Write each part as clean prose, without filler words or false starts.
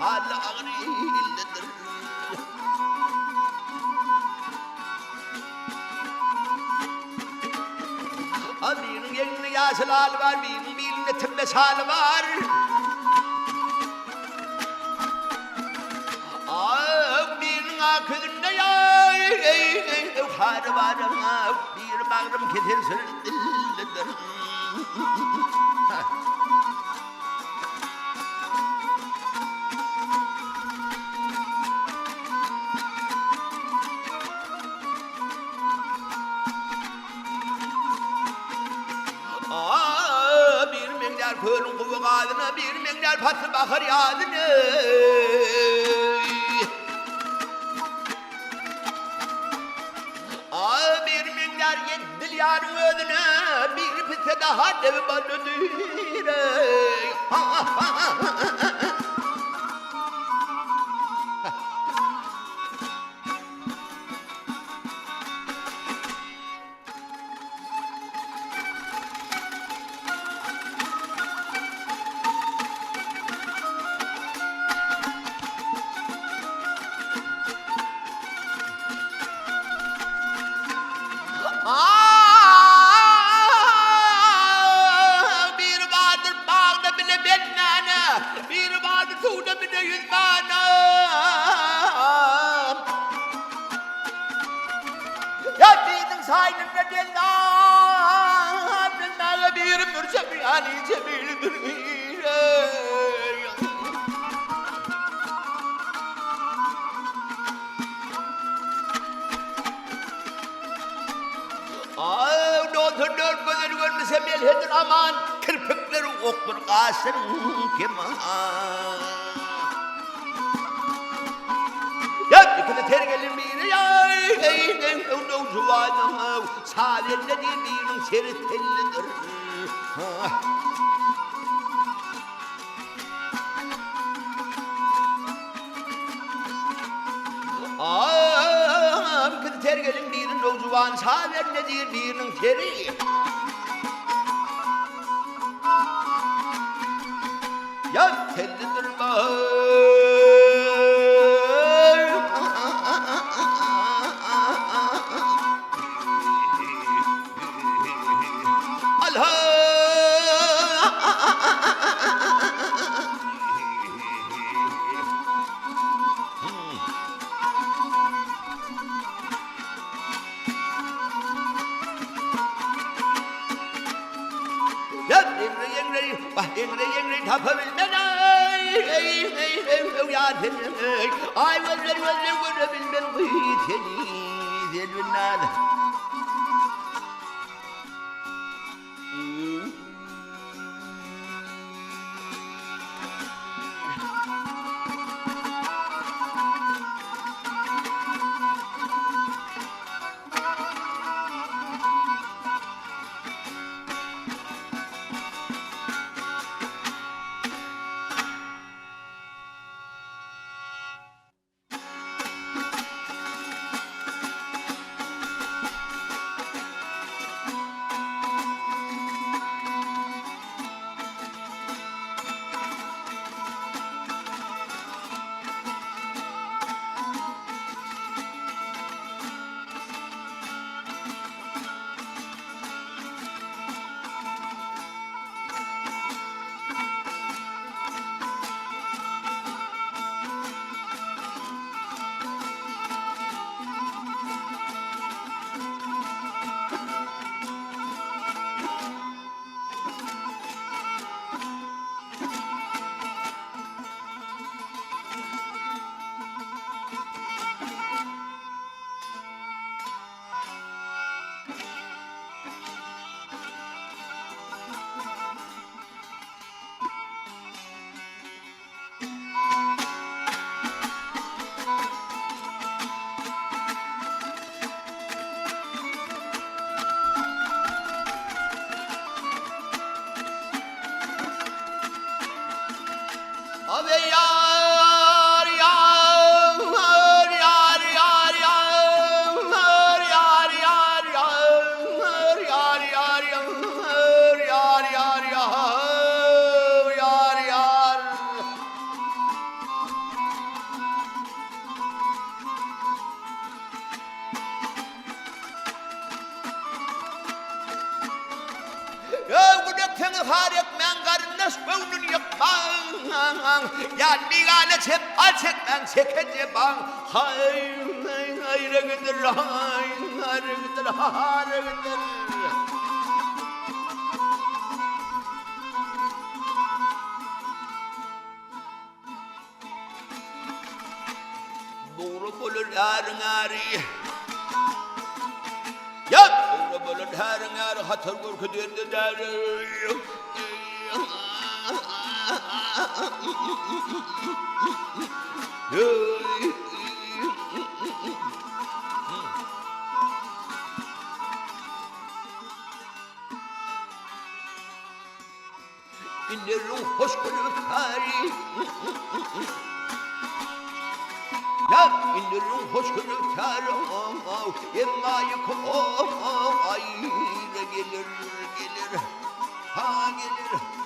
halağırıldır. Birinin elinde yasıl hal var, birinin elinde tümbes hal var. Birinin akılında yar var, bir bağrım kesilsin. Bir milyar kölün kuvu kadını, bir milyar patlı bakır yadını. Bir milyar yeddil yarın ödüne, bir pite daha dev balıdır. Bir vardır bağda bile beknane, bir vardır tuğda bile yüzmane. Ya birinin saynında dellan, delmağe bir mürsem yani cemildir. Dört gözleri görmesem elhedir aman, kirpikleri oktur Kasım Kemal. Ya ikide tergelin biri ya, zuvadım, sadelle birinin seri tellidir. İkide tergelin birinin o zuvan, sadelle birinin seri. Ya tellidir bağır. Yengre tapabilmen ay gözler görebilmen seni zelvinler. 하력 망가른 스포는 역방 야 니가 내 제발 책방 책해제방 하이 이러기들 하이러기들 무릎을 하릉아리 야 무릎을 하릉아리 하털고 그들도 나를 인내로 호스코를 가리 야 인내로 호스코를 가려 옛마이코 아이르기를 하기를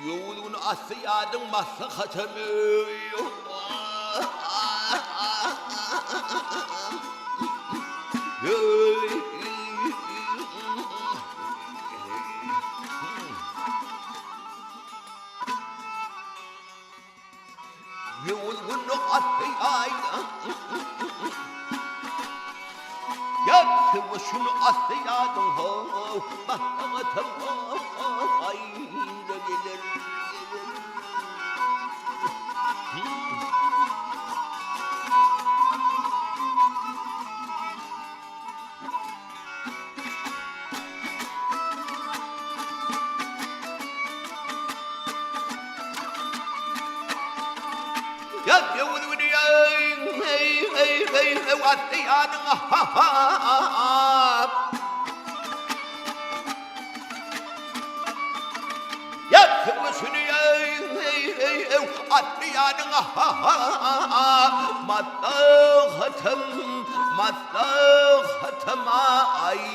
요는 아스야등 마사카자메요 요는 아스야등 야 그것은 아스야등 마사카자메 아이러기를 야 병원이야 에이 왔대야 능 야 병원이야 에이 왔대야 능 맞다 하탐 아이러기를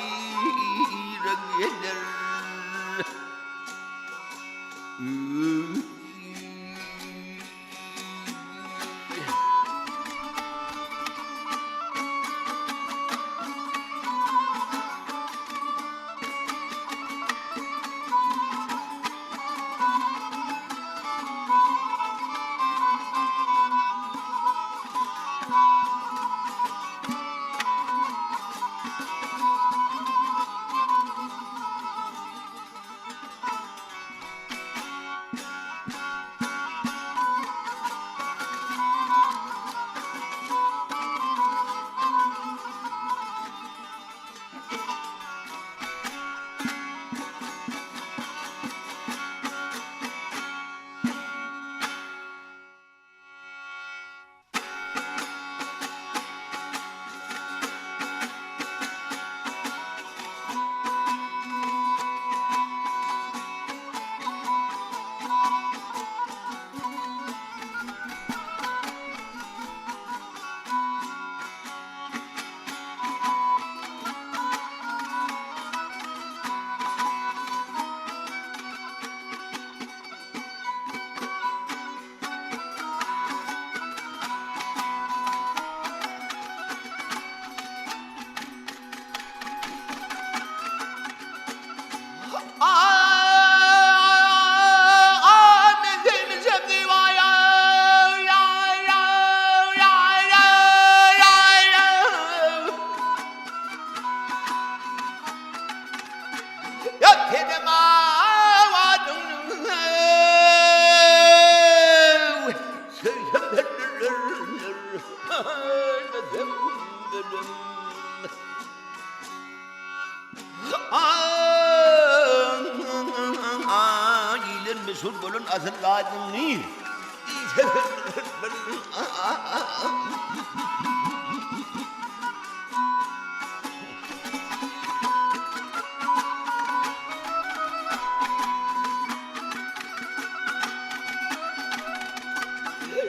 술벌은 아슬라증니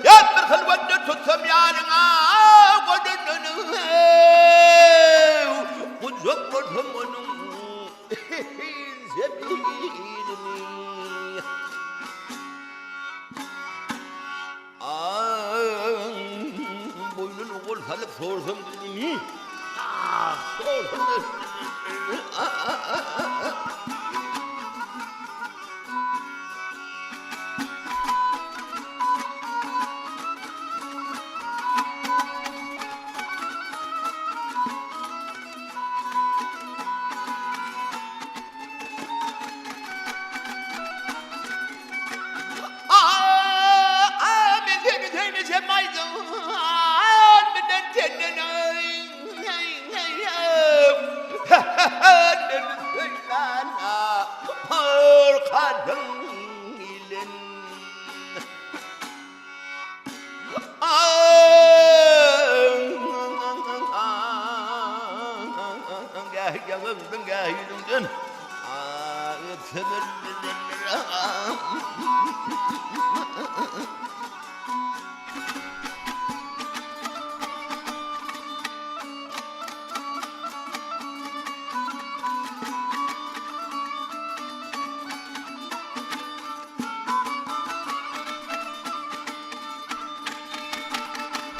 야, berkhulwat tutsam yaranga wadanu kuzak kodhamanu zebini boynun oğul salıp sorsam dinini sorsam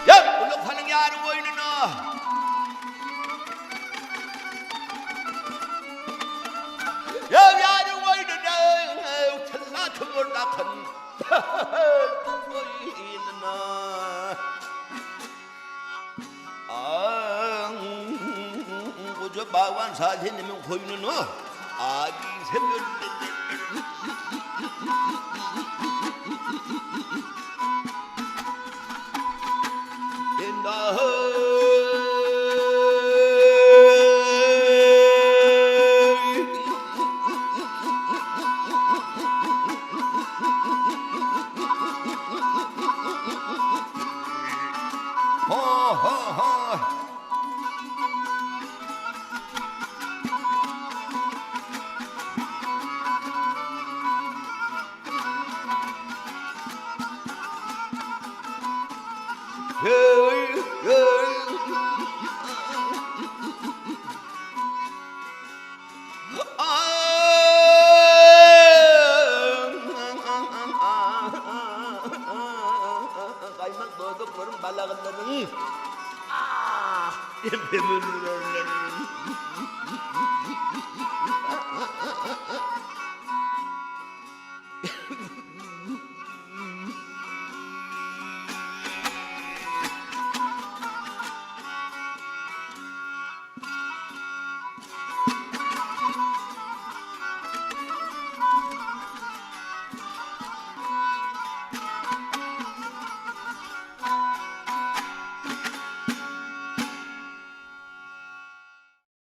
야, 물렁파는 게 아는 거이는 야, 아는 거이는 텔라 틈을 낙한 거이는 저 마관 사세님은 거이는 아기 샘멸 말라간다는 뱀을